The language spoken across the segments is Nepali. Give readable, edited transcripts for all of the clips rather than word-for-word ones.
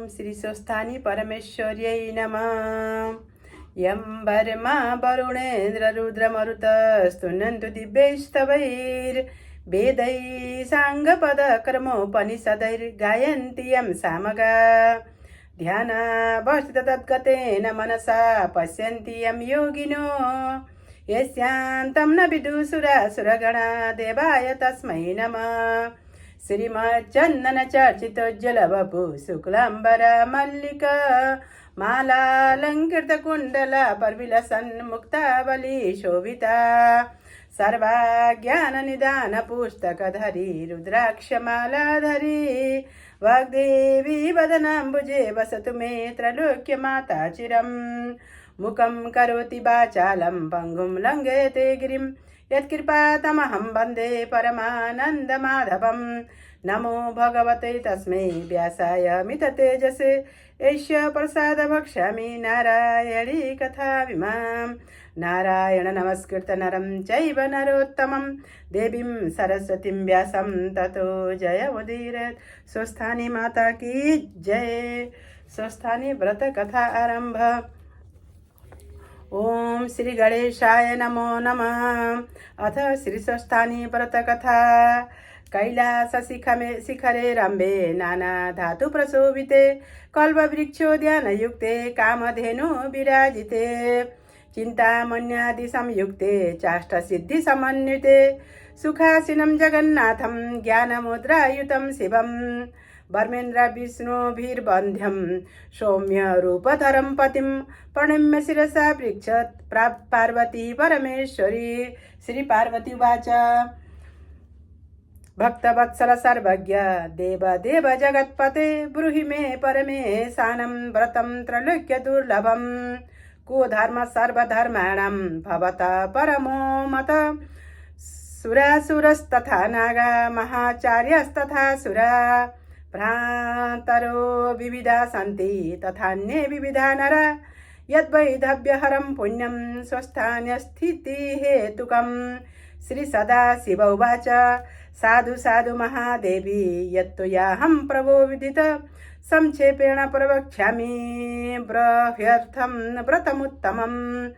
श्री स्वस्थानी परमेश्वर्यै नमः। यं वर्मा वरुणेन्द्र रुद्रमरुतस्तुन्नन्तु दिव्यैस्तवैर्वेदैः साङ्गपदकर्मोपनिषदैर्गायन्ति यं सामगा। ध्यानावस्थिततद्गतेन मनसा पश्यन्ति यं योगिनो। यस्यान्तं न विदुषुरासुरगणा देवाय तस्मै नमः। श्रीमच्चन्दनचर्चितोज्ज्वलवपु शुक्लाम्बरा मल्लिका मालालङ्कृतकुण्डला परविलसन्मुक्तावली शोभिता। सर्वाज्ञाननिदानपुस्तकधरी रुद्राक्षमालाधरी वाग्देवी वदनाम्बुजे वसतु मे त्रैलोक्यमाता चिरम्। मुखं करोति वाचालं पङ्गुं लङ्घयते गिरिं यत्कृपातमहं वन्दे परमानन्दमाधवं। नमो भगवते तस्मै व्यासाय मिततेजसे एष्य प्रसाद भक्ष्यामि नारायणी कथामिमां। नारायण नमस्कृत नरं चैव नरोत्तमं देवीं सरस्वतीं व्यासं ततो जयमुदीरयेत्। स्वस्थानी माता की जय। स्वस्थानी व्रत कथा आरंभ। ओम श्री गणेशाय नमो नमः। अथ श्री स्वस्थानी व्रत कथा। कैलास शिखरे रम्भे नाना धातु प्रशोभिते कल्पवृक्षोद्यान युक्ते कामधेनु विराजिते चिन्तामण्यादि संयुक्ते चाष्टसिद्धि समन्विते सुखासीनं जगन्नाथं ज्ञानमुद्रायुतं शिवं। वर्मेन्द्र विष्णुभिर्बन्ध्यं सौम्य रूपधरं पतिं प्रणम्य शिरसा पृच्छत् पार्वती परमेश्वरी। श्री पार्वती उवाच भक्तवत्सल सर्वज्ञ देव देव जगत्पते ब्रूहि मे परमेशानं व्रतं त्रैलोक्य दुर्लभं। को धर्म सर्वधर्माणां भवतः परमो मत। सुरासुरस्तथा नागा महाचार्यस्तथा सुरा भ्रान्तरो विविधा सन्ति तथान्ये विविधा नरा। यद्वैधव्यहरं पुण्यं स्वस्थान्यस्थितिहेतुकं। श्री सदाशिव उवाच साधु साधु महादेवी यत्त्वयाहं प्रभो विदित संक्षेपेण प्रवक्ष्यामि ब्रह्यर्थं व्रतमुत्तमम्।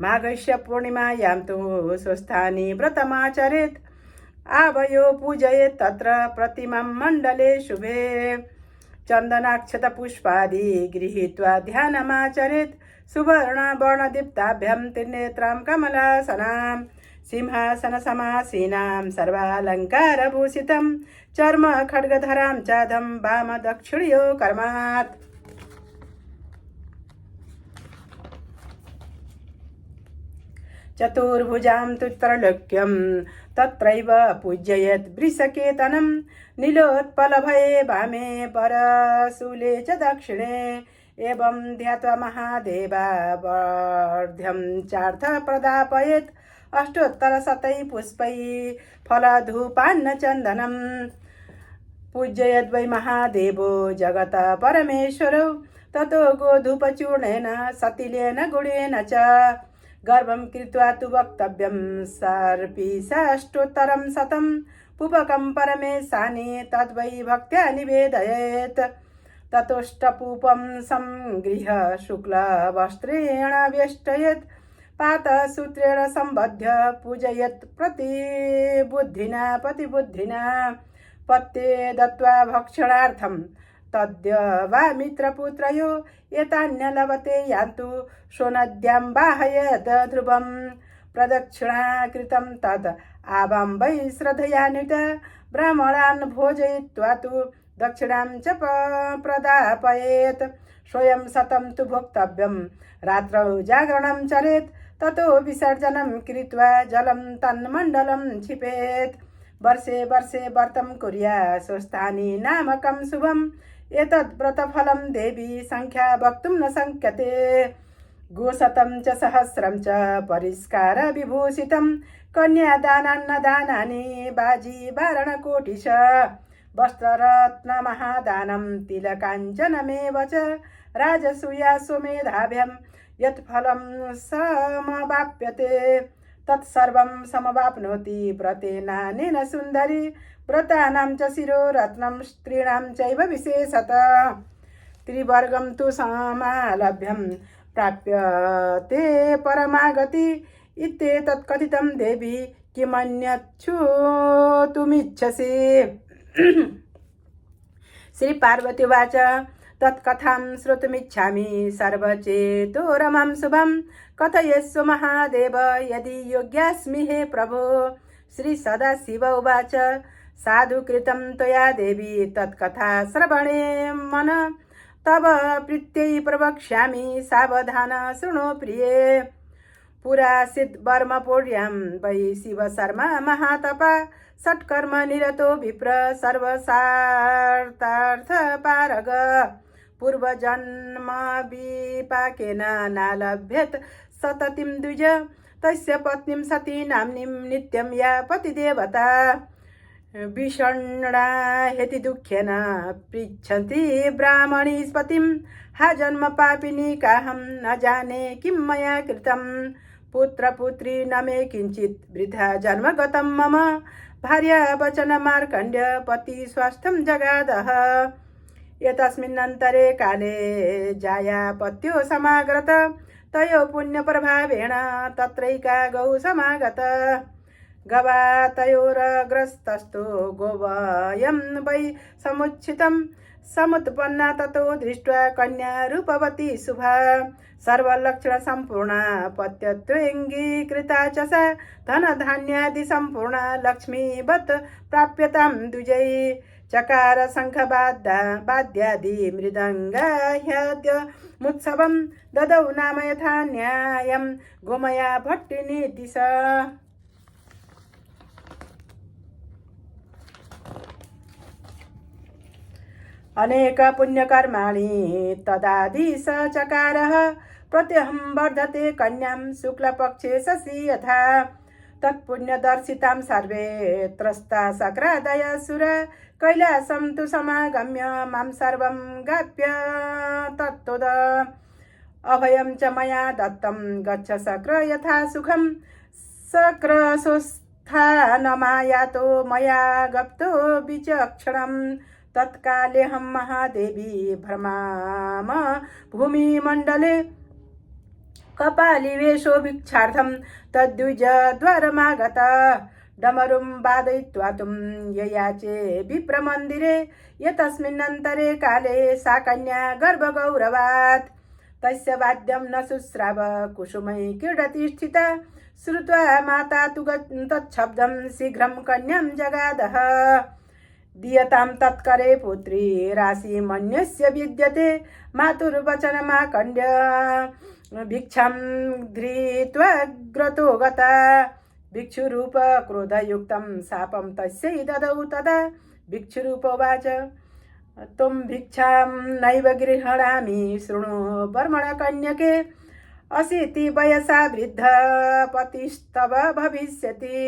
माघस्य पूर्णिमायां तु स्वस्थानी व्रतमाचरेत्। आवयो पूजयेत् तत्र प्रतिमां मण्डले शुभे। चन्दनाक्षतपुष्पादि गृहीत्वा ध्यानमाचरेत्। सुवर्णवर्णदीप्ताभ्यां त्रिनेत्रां कमलासनां सिंहासनसमासीनां सर्वालङ्कारभूषितं चर्म खड्गधरां चाधं वामदक्षिणयो कर्मात्। चतुर्भुजां तु त्रैलोक्यं तत्रैव पूजयेत् वृषकेतनं। नीलोत्पलभये वामे परशूले च दक्षिणे। एवं ध्यात्वा महादेवा वर्ध्यं चार्थ प्रदापयेत्। अष्टोत्तरशतैः पुष्पैः फलधूपान्न चन्दनं पूजयद् वै महादेवो जगत परमेश्वरो। ततो गोधूपचूर्णेन सतिलेन गुडेन च गर्भं कृत्वा तु वक्तव्यं सर्पिषाष्टोत्तरं शतं। पूपकं परमेशानि तद्वै भक्त्या निवेदयेत्। ततोष्टपूपं संगृह्य शुक्लवस्त्रेण वेष्टयेत्। पातसूत्रेण सम्बध्य पूजयेत् प्रतिबुद्धिना पतिबुद्धिना। पत्ये दत्त्वा भक्षणार्थं तद्य वा मित्रपुत्रयो एतान्यलभते यान्तु सोनद्यां वाहयेत् ध्रुवं। प्रदक्षिणाकृतं तद् आवां वै श्रद्धयान्वित ब्राह्मणान् भोजयित्वा तु दक्षिणां च प्रदापयेत्। स्वयं शतं तु भोक्तव्यं रात्रौ जागरणं चरेत्। ततो विसर्जनं कृत्वा जलं तन्मण्डलं क्षिपेत्। वर्षे वर्षे व्रतं कुर्यात् स्वस्थानी नामकं शुभम्। एतद् व्रतफलं देवी संख्या वक्तुं न शक्यते। गोशतं च सहस्रं च परिष्कार विभूषितं। कन्यादानान्नदानानि बाजीवारणकोटिश। वस्त्ररत्नमहादानं तिलकाञ्चनमेव च। राजसूयाश्वमेधाभ्यां यत् फलं समवाप्यते तत्सर्वं समवाप्नोति व्रतेनानेन सुन्दरी। व्रतानां च शिरोरत्नं स्त्रीणां चैव विशेषतः। त्रिवर्गं तु समालभ्यं प्राप्यते परमागति इत्येतत् कथितं देवी किमन्यच्छ्रोतुमिच्छसि। श्री पार्वती उवाच तत्कथां श्रोतुमिच्छामि सर्वचेतो रमां शुभं कथयस्व महादेव यदि योग्यास्मि हे प्रभो। श्री सदाशिव उवाच साधु कृतं त्वया देवी तत्कथा श्रवणे मन तव प्रीत्यै प्रवक्ष्यामि सावधान शृणु प्रिये। पुरासिद् वर्मपूर्यां वै शिव शर्मा महातपा षट्कर्म निरतो विप्र सर्वसार्थार्थ पारग पूर्वजन्म विपाकेन नालभ्यत सततिं द्विज तस्य पत्नीं सती नाम्नीं नित्यं या पतिदेवता विषण्णा हेति दुःखेन पृच्छन्ति ब्राह्मणी पतिं हा जन्म पापिनी काहं न जाने किं मया कृतं पुत्रपुत्री न मे किञ्चित् वृथा जन्म गतं मम भार्या वचन मार्कण्ड्य पति स्वास्थ्यं जगादः एतस्मिन्नन्तरे काले जाया पत्यो समागत तयो पुण्यप्रभावेण तत्रैका गौ समागत गवा तयोरग्रस्तस्तु गोवयं वै समुच्छितं समुत्पन्ना ततो दृष्ट्वा कन्या रूपवती शुभा सर्वलक्षणसम्पूर्णा पत्यत्वेऽङ्गीकृता च सा धनधान्यादि सम्पूर्णा लक्ष्मीवत् प्राप्यतां द्विजै चकार शङ्खवाद्यादि मृदङ्गाह्यद्यमुत्सवं ददौ नाम यथा न्यायं गोमया भट्टिनीति स। अनेक पुण्यकर्माणि तदादि स चकारः प्रत्यहं वर्धते कन्यां शुक्लपक्षे शशि यथा तत्पुण्यदर्शितां सर्वे त्रस्ता शक्रादयसुर कैलासं तु समागम्य मां सर्वं ज्ञाप्य तत्तद अभयं च मया दत्तं गच्छ शक्र यथा सुखं शक्रसुस्थानमायातो मया गप्तो विचक्षणं तत्कालेऽहं महादेवी भ्रमाम भूमिमण्डले कपालिवेशो भिक्षार्थं तद्विजद्वारमागता डमरुं वादयित्वा तुं ययाचे विप्रमन्दिरे यतस्मिन्नन्तरे काले सा कन्या गर्भगौरवात् तस्य वाद्यं न शुश्राव कुसुमै क्रीडति स्थिता श्रुत्वा माता तु तच्छब्दं शीघ्रं कन्यां जगादः दीयतां तत्करे पुत्री राशि मन्यस्य विद्यते मातुर्वचनमाकण्ड्य भिक्षां धृत्वा ग्रतो गता भिक्षुरूप क्रोधयुक्तं शापं तस्यै ददौ तदा भिक्षुरूप उवाच त्वं भिक्षां नैव गृह्णामि शृणु ब्राह्मणकन्यके अशीति वयसा वृद्ध पतिस्तव भविष्यति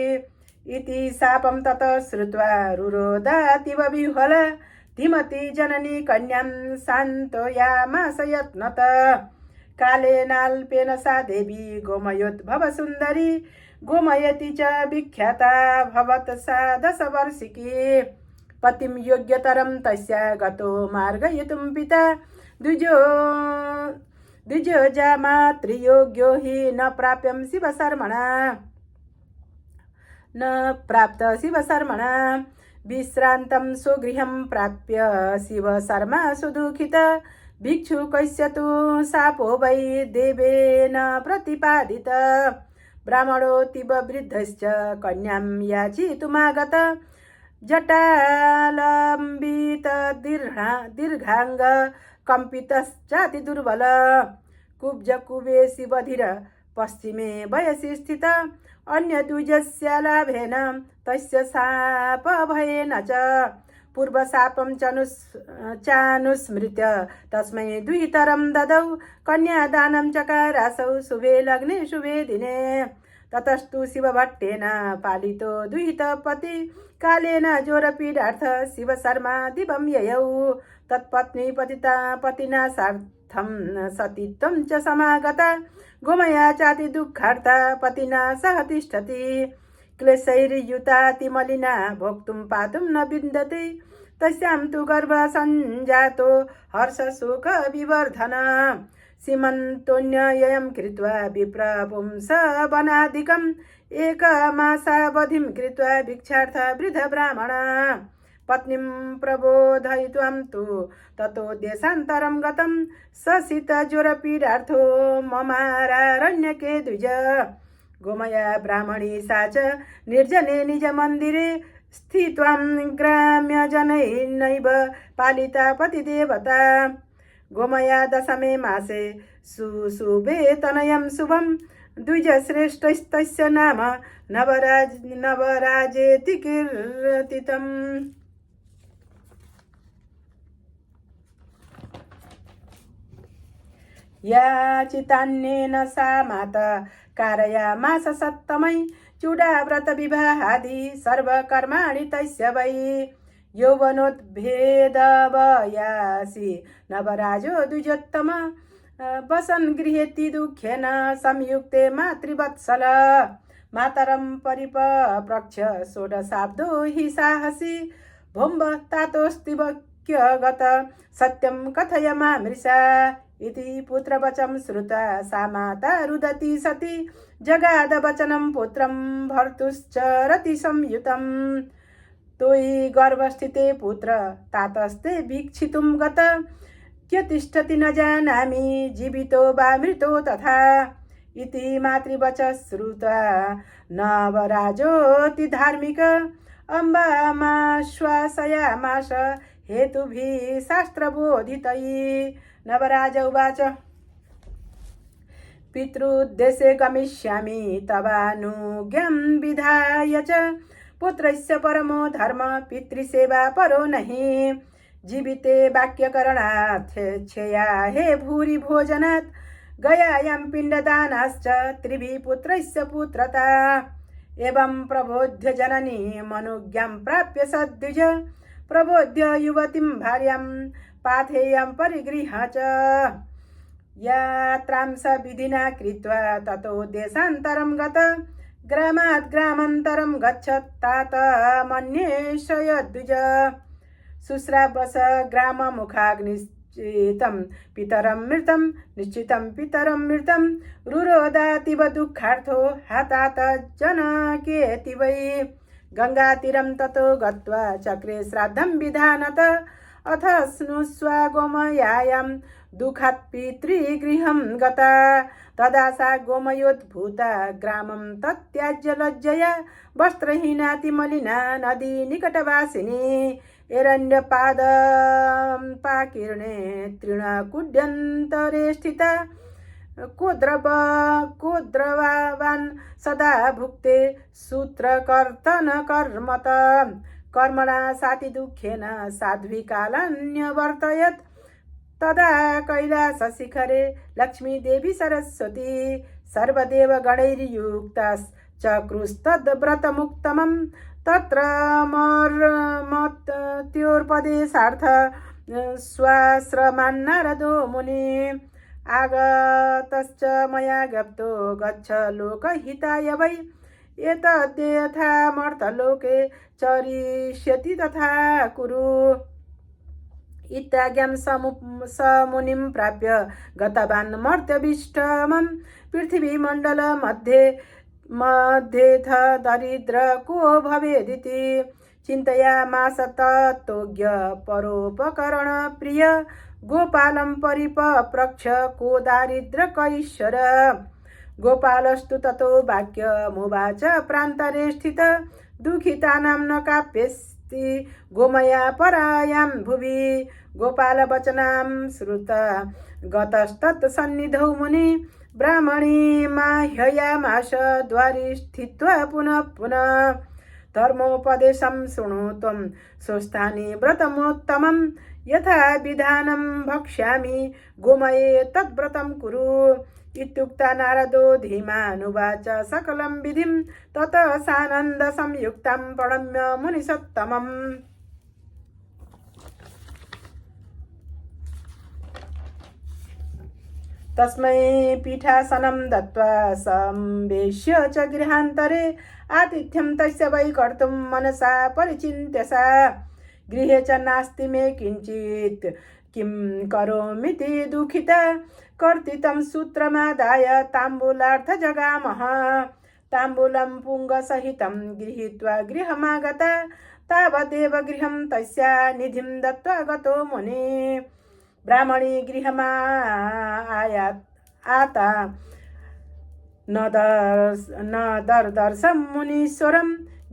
इति शापं ततः श्रुत्वा रुरोधातीव विह्वला धीमती जननी कन्यां सान्त्वयामास यत्नत कालेनाल्पेन सा देवी गोमयोद्भव सुन्दरी गोमयति च विख्याता भवत् सा 10 वर्षिकी पतिं योग्यतरं तस्या गतो मार्गयितुं पिता द्विजो जामातृयोग्यो हि न प्राप्तं शिवशर्मणा विश्रान्तं स्वगृहं प्राप्य शिवशर्मा सुदुःखित भिक्षुकस्य तु शापो वै देवेन प्रतिपादित ब्राह्मणोऽतीव वृद्धश्च कन्यां याचितुमागत जटालम्बित दीर्घाङ्ग कम्पितश्चाति दुर्बल कुब्ज कुबेशि बधिर पश्चिमे वयसि स्थित अन्यद्विजस्य लाभेन तस्य शापभयेन च पूर्वशापं चानुस्मृत्य तस्मै द्वितरं ददौ कन्यादानं चकारासौ शुभे लग्ने शुभे दिने ततस्तु शिवभट्टेन पालितो दुहितपति कालेन जोरपीडार्थ शिवशर्मा दिवं ययौ तत्पत्नी पतिना सार्थं सतीत्वं च समागता गोमया चाति दुःखार्था पतिना सह तिष्ठति क्लेशैर्युतातिमलिना भोक्तुं पातुं न विन्दति तस्यां तु गर्भ सञ्जातो हर्षशोक विवर्धन सीमन्तोन्ययं कृत्वा विप्रपुंसवनादिकम् एकमासावधिं कृत्वा भिक्षार्थ वृद्ध ब्राह्मण पत्नीं प्रबोधयित्वा तु ततो देशान्तरं गतं ससितज्वरपीडार्थो ममारारण्यके द्विज गोमया ब्राह्मणी सा च निर्जने निजमन्दिरे स्थित्वा ग्राम्यजनैर्नैव पालिता पतिदेवता गोमया दशमे मासे सुशुभे तनयं शुभं द्विजश्रेष्ठस्तस्य नाम नवराजेति कीर्तितम्। याचितान्येन सा माता कारयामास सत्तमै चूडाव्रत विवाहादि सर्वकर्माणि तस्य वै यौवनोद्भेदवयासि नवराजो द्विजोत्तम वसन् गृहेति दुःखेन संयुक्ते मातृवत्सल मातरं परिपप्रक्ष षोडशाब्दो हि साहसी भोम्ब तातोऽस्तिवक्यगत सत्यं कथय मामृषा इति पुत्रवचं श्रुता सा माता रुदति सती जगाद वचनं पुत्रं भर्तुश्चरति संयुतं तोयि गर्भस्थिते पुत्र तातस्ते वीक्षितुं गत क्यतिष्ठति न जानामि जीवितो वा मृतो तथा इति मातृवच श्रुत्वा नवराजोऽति धार्मिक अम्बामाश्वासयामास हेतुभिः शास्त्रबोधितैः नवराज उवाच पितृद्देशे गमिष्यामि तवानुज्ञां विधाय च पुत्रस्य परमो धर्म पितृसेवा परो नहि जीविते वाक्यकरणात् क्षेया हे भूरि भोजनात् गयायां पिण्डदानाश्च त्रिभिः पुत्रस्य पुत्रता एवं प्रबोध्य जननी मनुज्ञां प्राप्य सद्विज प्रबोध्य युवतीं भार्यां पाथेयं परिगृह्य च यात्रां स विधिना कृत्वा ततो देशान्तरं गत ग्रामात् ग्रामान्तरं गच्छत् तात मन्येषयद्विज शुश्रावस ग्राममुखाग्निश्चितं पितरं मृतं निश्चितं पितरं मृतं रुरोदातीव दुःखार्थो हतात जनकेति वै गङ्गातीरं ततो गत्वा चक्रे श्राद्धं विधानत अथ स्नुष्वा गोमयायां दुःखात् पितृगृहं गता तदा सा गोमयोद्भूता ग्रामं तत्याज्य लज्जया वस्त्रहीनातिमलिना नदी निकटवासिनी एरण्यपादपाकीर्णे तृणकुड्यन्तरे स्थिता कोद्रवान् सदा भुक्ते सूत्रकर्तनकर्मत कर्मणा सातिदुःखेन साध्वीकालान्यवर्तयत् तदा कैलासशिखरे लक्ष्मीदेवी सरस्वती सर्वदेवगणैर्युक्ताश्चक्रुस्तद्व्रतमुत्तमं तत्र मर्मत्योपदेशार्थ स्वाश्रमान्नारदो मुनि आगतश्च मया ज्ञप्तो गच्छ लोकहिताय वै एतद्यथा मर्तलोके चरिष्यति तथा कुरु इत्याज्ञां समुनिं प्राप्य गतवान् मर्त्यभीष्टमं पृथिवीमण्डलमध्येथ दरिद्र को भवेदिति चिन्तयामास तत्तोज्ञ परोपकरणप्रिय गोपालं परिपप्रक्ष को दारिद्र कैश्वर गोपालस्तु ततो वाक्यमुवाच प्रान्तरे स्थित दुःखितानां न काप्यस्ति गोमया परायां भुवि गोपालवचनां श्रुता गतस्तत् सन्निधौ मुनि ब्राह्मणी माह्ययामाश द्वारि स्थित्वा पुनः पुनः धर्मोपदेशं शृणु त्वं स्वस्थानि व्रतमोत्तमं यथा विधानं भक्ष्यामि गोमये तद्व्रतं कुरु इत्युक्ता नारदो धीमानुवाच सकलं विधिं ततः सानन्द संयुक्तं प्रणम्य मुनिसत्तमम् तस्मै पीठासनं दत्त्वा संवेश्य च गृहान्तरे आतिथ्यं तस्य वै कर्तुं मनसा परिचिन्त्य सा गृहे च नास्ति मे किञ्चित् किं करोमीति दुःखिता कर्तितं सूत्रमादाय ताम्बूलार्थ जगामः ताम्बूलं पुङ्गसहितं गृहीत्वा गृहमागता तावदेव गृहं तस्या निधिं दत्त्वा गतो मुनि ब्राह्मणी गृहमा आता न दर्दर्शं मुनीश्वरं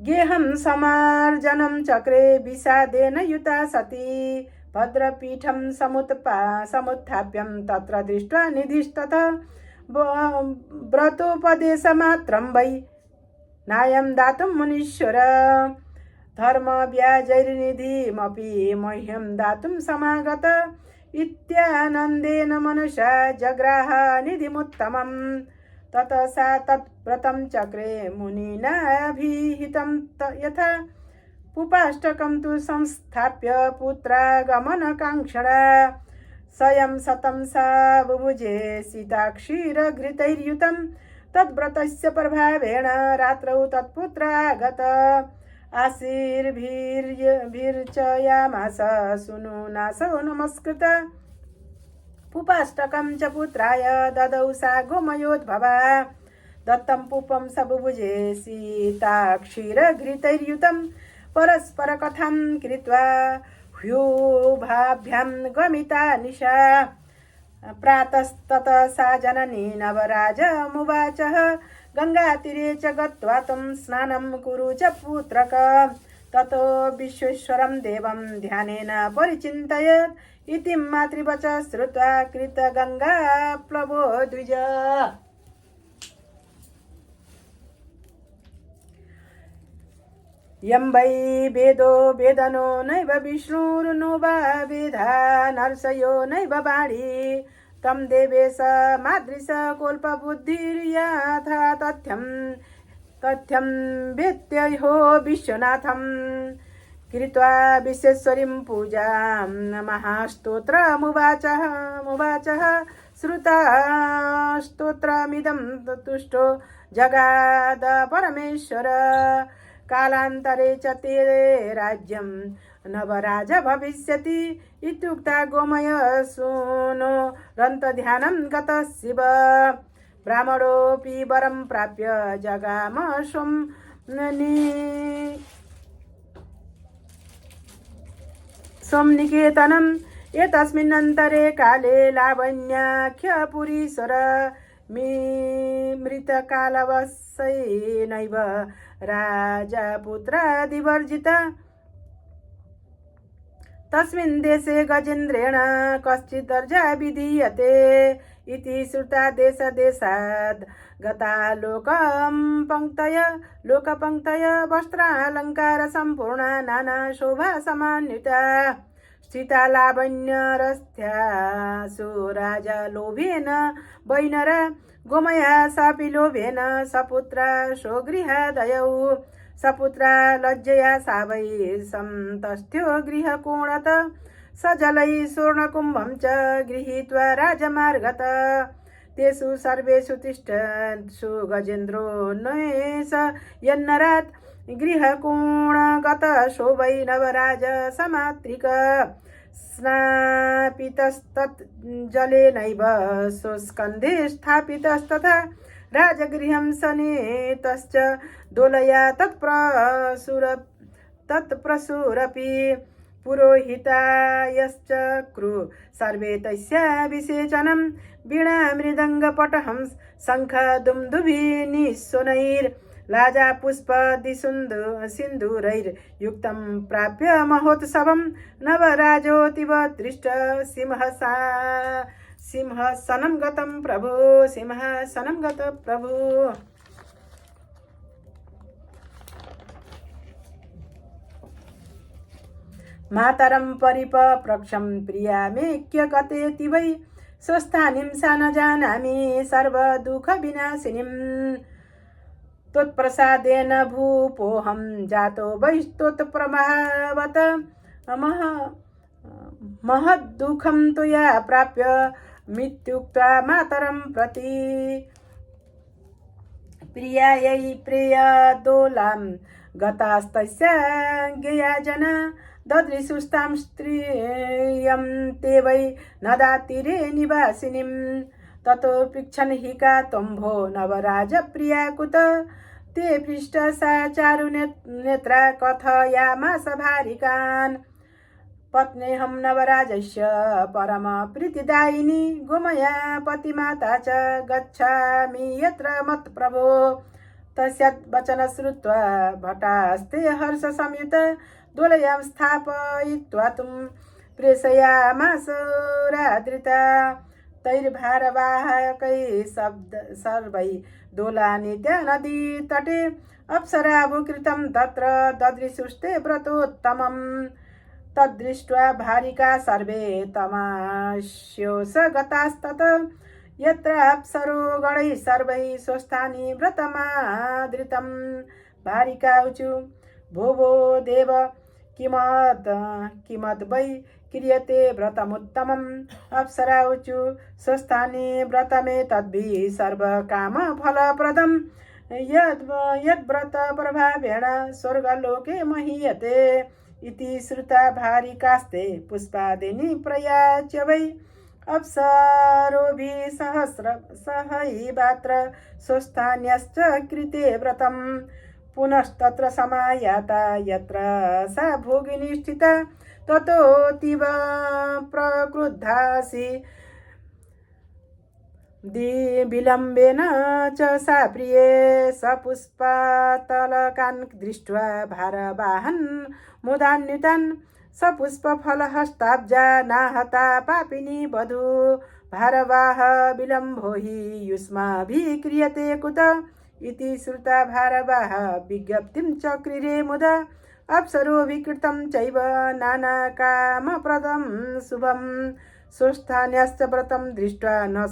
गेहं समार्जनं चक्रे विषादेन युता सती भद्रपीठं समुत्थाप्यं तत्र दृष्ट्वा निधिस्ततः व्रतोपदेशमात्रं वै नायं दातुं मुनीश्वर धर्मव्याजैर्निधिमपि मह्यं दातुं समागत इत्यानन्देन मनसा जग्राह निधिमुत्तमम् ततः सा तत्व्रतं चक्रे मुनिनाभिहितं यथा उपाष्टकं तु संस्थाप्य पुत्रागमनकाङ्क्षणा स्वयं शतं सा बुभुजे सीताक्षीरघृतैर्युतं तद्व्रतस्य प्रभावेण रात्रौ तत्पुत्रागत आशीर्भिर्चयामास सुनुनासो नमस्कृत पुपाष्टकं च पुत्राय ददौ सा गोमयोद्भवा दत्तं पुपं स बुभुजे सीताक्षीरघृतैर्युतं परस्परकथां कृत्वा ह्युभाभ्यां गमिता निशा प्रातस्ततः सा जननी नवराजमुवाचः गङ्गातीरे च गत्वा त्वं स्नानं कुरु च पुत्रक ततो विश्वेश्वरं देवं ध्यानेन परिचिन्तयत् इति मातृवच श्रुत्वा कृतगङ्गा प्लवो द्विज यं वै वेदो वेदनो नैव विष्णुर्नो वा वेदा नर्षयो नैव वाणी तं देवेश मादृश कल्पबुद्धिर्यथा तथ्यं वेत्तयो विश्वनाथं कृत्वा विश्वेश्वरीं पूजां महास्तोत्रमुवाचः श्रुता स्तोत्रमिदं तुष्टो जगाद परमेश्वर कालान्तरे च ते राज्यं नवराज भविष्यति इत्युक्ता गोमय सूनो रन्तध्यानं गतः शिव ब्राह्मणोऽपि वरं प्राप्य जगाम सोमनिकेतनम् एतस्मिन्नन्तरे काले लावण्याख्यपुरीश्वर मृतकालवशेनैव राजपुत्रादिवर्जित तस्मिन् देशे गजेन्द्रेण कश्चित् दर्जा विधीयते इति श्रुता देशदेशाद् गता लोकपङ्क्तय वस्त्रालङ्कार सम्पूर्णा नाना शोभा समान्विता स्थिता लावण्यरस्थ्यासु राजा लोभेन वैनर गोमया सापि लोभेन सपुत्रा स्वगृहादयौ सपुत्रा लज्जया सा वै सन्तस्थ्यो गृहकोणत स जलै स्वर्णकुम्भं च गृहीत्वा राजमार्गत तेषु सर्वेषु तिष्ठत्सु गजेन्द्रो नयेश यन्नरात् गृहकोणगत शोभै नवराज समात्रिक स्नापितस्तत् जलेनैव स्वस्कन्धे स्थापितस्तथा राजगृहं सनेतश्च दोलया तत्प्रसुरपि पुरोहितायश्च कृ सर्वे तस्या विसेचनं वीणा मृदङ्गपटहंस शङ्खदुन्दुभिनिस्वनैर् लाजापुष्पदिसिन्दूरैर्युक्तं प्राप्य महोत्सवं नवराजोऽतीव दृष्ट सिंहासनं गतं प्रभु सिंहासनं गत प्रभु मातरं परिपप्रक्षं प्रियामेक्य गतेति वै स्वस्थानिं सा न जानामि सर्वदुःखविनाशिनीं त्वत्प्रसादेन भूपोऽहं जातो वैस्तोत्प्रभावत महद्दुःखं त्वया प्राप्य मित्युक्त्वा मातरं प्रति प्रियायै प्रियदोलां गतास्तस्या ज्ञेया जना ददृशुस्तां स्त्रियं ते वै नदातीरे निवासिनीं ततो पृच्छन् हि का त्वम्भो नवराजप्रिया कुत ते पृष्ठ सा चारुनेत्रा कथयामास भारिकान् पत्नेऽहं नवराजस्य परम प्रीतिदायिनी गोमया पतिमाता च गच्छामि यत्र मत्प्रभो तस्यात् वचन श्रुत्वा भटास्ते हर्ष संयुत दोलयां स्थापयित्वा तुं प्रेषयामास राद्रिता तैर्भारवाहकै सर्वै दोलानि नदी तटे अप्सराभूकृतं तत्र ददृशुस्ते व्रतोत्तमम् तद्दृष्ट्वा भारिका सर्वे तमास्योस गतास्तत यत्र अप्सरो गणैः सर्वैः स्वस्थानि व्रतमादृतं भारिका ऊचु भो भो देव किमद् वै क्रियते व्रतमुत्तमम् अप्सरा ऊचु स्वस्थानि व्रतमे तद्भिः सर्वकामफलप्रदम् यद्व्रत प्रभावेण स्वर्गलोके महीयते इति श्रुता भारिकास्ते पुष्पादिनी प्रयाच्य वै अप्सरोभिः सहैवात्र स्वस्थान्यश्च कृते व्रतम् पुनस्तत्र समायाता यत्र सा भोगिनी स्थिता ततोऽतीव प्रक्रुद्धासि विलम्बेन च सा प्रिये सपुष्पतलकान् दृष्ट्वा भारवाहन् मुदान्वितान् सपुष्पफलहस्ताब्जा नाहता पापिनी वधू भारवाह विलम्बो हि युष्माभिः क्रियते कुत इति श्रुता भारवाह विज्ञप्तिं चक्रिरे मुदा अप्सरो विकृतं चैव नानाकामप्रदं शुभम् स्वस्थान्यश्च व्रतं दृष्ट्वा न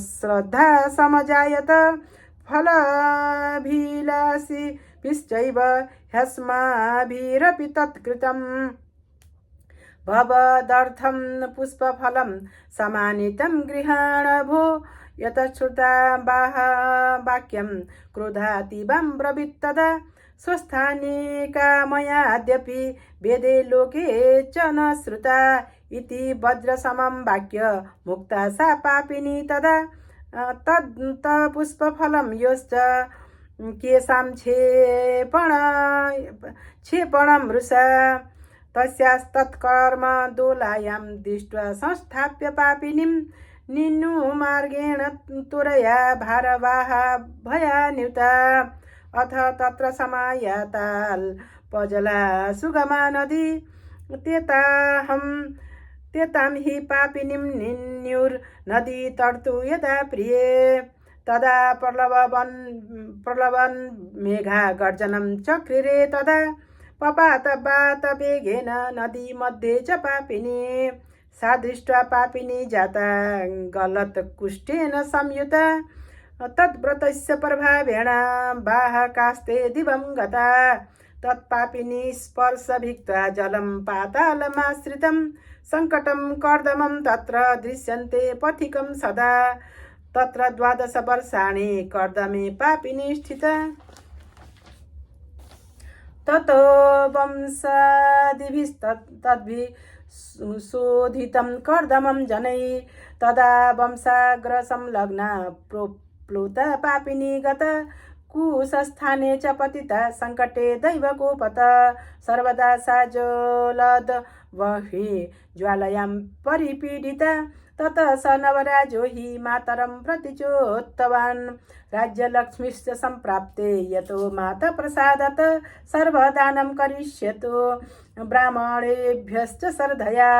श्रद्धा समजायत फलाभिलाषिभिश्चैव ह्यस्माभिरपि तत्कृतम् भवदर्थं पुष्पफलं समानितं गृहाण भो यतश्रुता वाक्यं क्रोधातीवं ब्रवीत्तदा स्वस्थानि कामयाद्यपि वेदे लोके च न श्रुता इति वज्रसमं वाक्य मुक्ता सा पापिनी तदा तद् पुष्पफलं योश्च केषां क्षेपणं मृषा तस्यास्तत्कर्म दोलायां दृष्ट्वा संस्थाप्य पापिनीं निन्नुमार्गेण तुरया भारवाह भयान्विता अथ तत्र समायाताल्पजला सुगमा नदी त्यतां हि पापिनीं निन्युर्नदी तर्तु यदा प्रिये तदा प्रलवन् मेघा गर्जनं चक्रिरे तदा पपात बात वेगेन नदी मध्ये च पापिनी सा दृष्ट्वा पापिनी जाता गलत्कुष्ठेन संयुता तद्व्रतस्य प्रभावेण वाहकास्ते दिवं गता तत्पापिनी स्पर्शभिक्त्वा जलं पातालमाश्रितं सङ्कटं कर्दमं तत्र दृश्यन्ते पथिकं सदा तत्र 12 वर्षाणि कर्दमे पापिनी स्थिता ततो वंशादिभिस्तद्भिः शोधितं कर्दमं जनैः तदा वंशाग्रसंलग्ना प्लुता पापिनी गता कुशस्थाने च पतिता सङ्कटे दैवकोपत सर्वदा सा ज्वलद्वह्नि ज्वालयां परिपीडिता ततः स नवराजो हि मातरं प्रतिचोत्तवान् राज्यलक्ष्मीश्च सम्प्राप्ते यतो माता प्रसादत सर्वदानं करिष्यतु ब्राह्मणेभ्यश्च श्रद्धया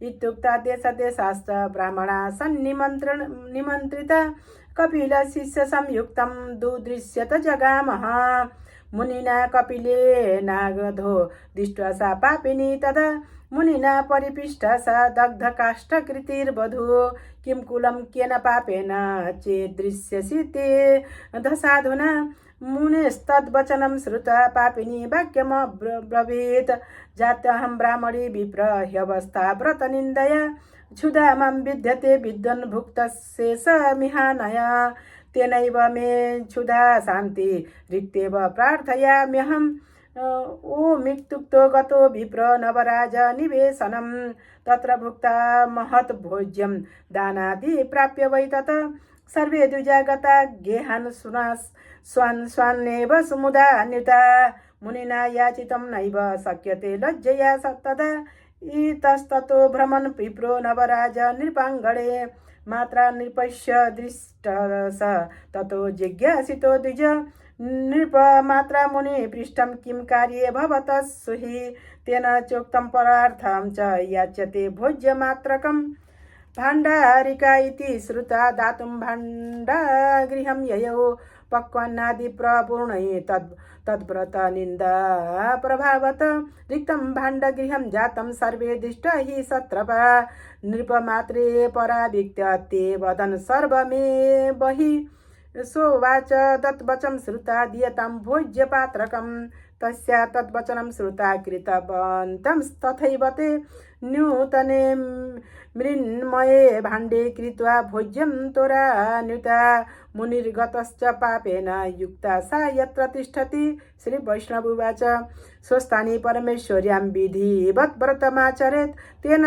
इत्युक्ता देशदेशाश्च ब्राह्मणा सन्निमन्त्रिता कपिलशिष्य संयुक्तं दुदृश्यत जगामः मुनिना कपिलेनागधो दृष्ट्वा सा पापिनी तदा मुनिना परिपिष्टा सा दग्धकाष्ठकृतिर्वधू किं कुलं केन पापेन चेदृश्यसि ते दशाधुना मुनेस्तद्वचनं श्रुत्वा पापिनी वाक्यमब्रवीत् जात्यहं ब्राह्मणी विप्र ह्यवस्था व्रतनिन्दया क्षुधा मां विद्यते विद्वन् भुक्तशेषमिहानय तेनैव मे क्षुधा शान्ति रिक्तेव प्रार्थयाम्यहं ओमित्युक्तो गतो विप्र नवराज निवेशनं तत्र भुक्ता महत् भोज्यं दानादि प्राप्य वै तत् सर्वे द्विजागता गेहान् स्वान् स्वान्नेव सुमुदा अन्युता मुनिना याचितं नैव शक्यते लज्जया तदा इतस्ततो भ्रमन् विप्रो नवराज नृपाङ्गणे मात्रा नृपस्य दृष्ट स ततो जिज्ञासितो द्विज नृप मात्रा मुनि पृष्ठं किं कार्ये भवतः सुहि तेन चोक्तं परार्थं च याच्यते भोज्यमात्रकम् भाण्डारिका इति श्रुता दातुं भाण्डागृहं ययौ पक्वान्नादि प्रपूर्णै तद्व्रत निन्दा प्रभावत रिक्तं भाण्डगृहं जातं सर्वे दृष्टा हि सत्रपा नृपमात्रे पराविक्त्य ते वदन् सर्वमे बहि सोवाच तद्वचं श्रुता दीयतां भोज्यपात्रकं तस्या तद्वचनं श्रुता कृतवन्तं तथैव ते नूतने मृण्मये भाण्डे कृत्वा भोज्यं तोरान्युता मुनिर्गतश्च पापेन युक्ता सा यत्र तिष्ठति श्री वैष्णवुवाच स्वस्थाने परमेश्वर्यां विधिवत् व्रतमाचरेत् तेन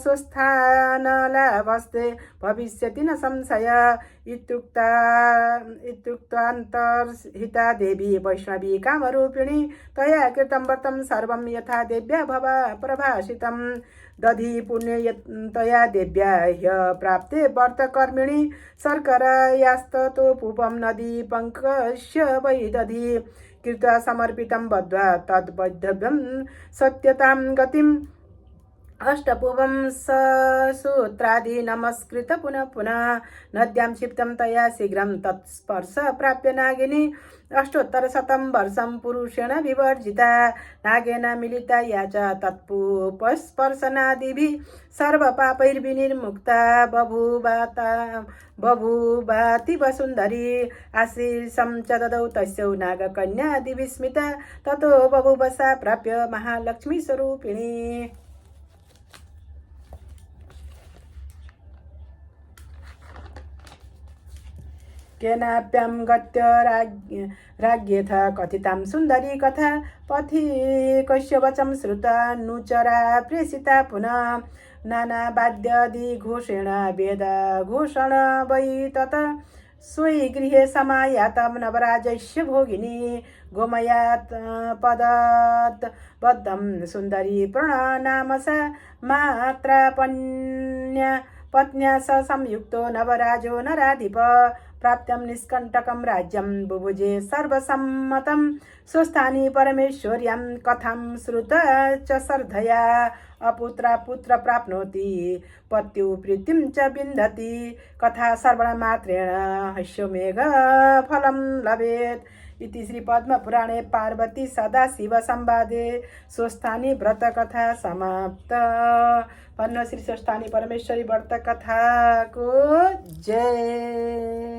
स्वस्थानलाभस्ते भविष्यति न संशय इत्युक्तान्तर्हिता देवी वैष्णवी कामरूपिणी तया कृतं व्रतं सर्वं यथा देव्या भवा प्रभाषितं दधि पुण्यतया देव्या ह्य प्राप्ते व्रतकर्मिणि शर्करायास्ततोपूपं नदी पङ्कस्य वै दधि कृत्वा समर्पितं बद्ध्वा तद्वैधव्यं सत्यतां गतिम् अष्टपूर्वं सूत्रादि नमस्कृत पुनः पुनः नद्यां क्षिप्तं तया शीघ्रं तत्स्पर्श प्राप्य नागिनी अष्टोत्तरशतं वर्षं पुरुषेण विवर्जिता नागेन मिलिता या च तत्पूपस्पर्शनादिभिः सर्वपापैर्विनिर्मुक्ता बभूवाति वसुन्धरी आशीर्षं च ददौ तस्यै नागकन्यादिविस्मिता ततो बभूव सा प्राप्य महालक्ष्मीस्वरूपिणी केनाप्यां गत्य राज्ञेथ कथितां सुन्दरी कथा पथिकस्य वचं श्रुता नुचरा प्रेषिता पुनः नानावाद्यादिघोषेण वेदघोषण वै तत स्वयि गृहे समायातं नवराजस्य भोगिनी गोमयात् पदात् बद्धं सुन्दरी प्रणनाम सा मात्रा पत्न्या स संयुक्तो नवराजो नराधिप प्राप्तं निष्कण्टकं राज्यं बुभुजे सर्वसम्मतं स्वस्थाने परमेश्वर्यां कथां श्रुत च श्रद्धया अपुत्रा पुत्र प्राप्नोति पत्युः प्रीतिं च विन्दति कथा श्रवणमात्रेण हस्यमेघ फलं लभेत् इति श्री पद्मपुराणे पार्वती सदाशिव संवादे स्वस्थानी व्रत कथा समाप्त। पद्मश्री स्वस्थानी परमेश्वरी व्रत कथा को जय।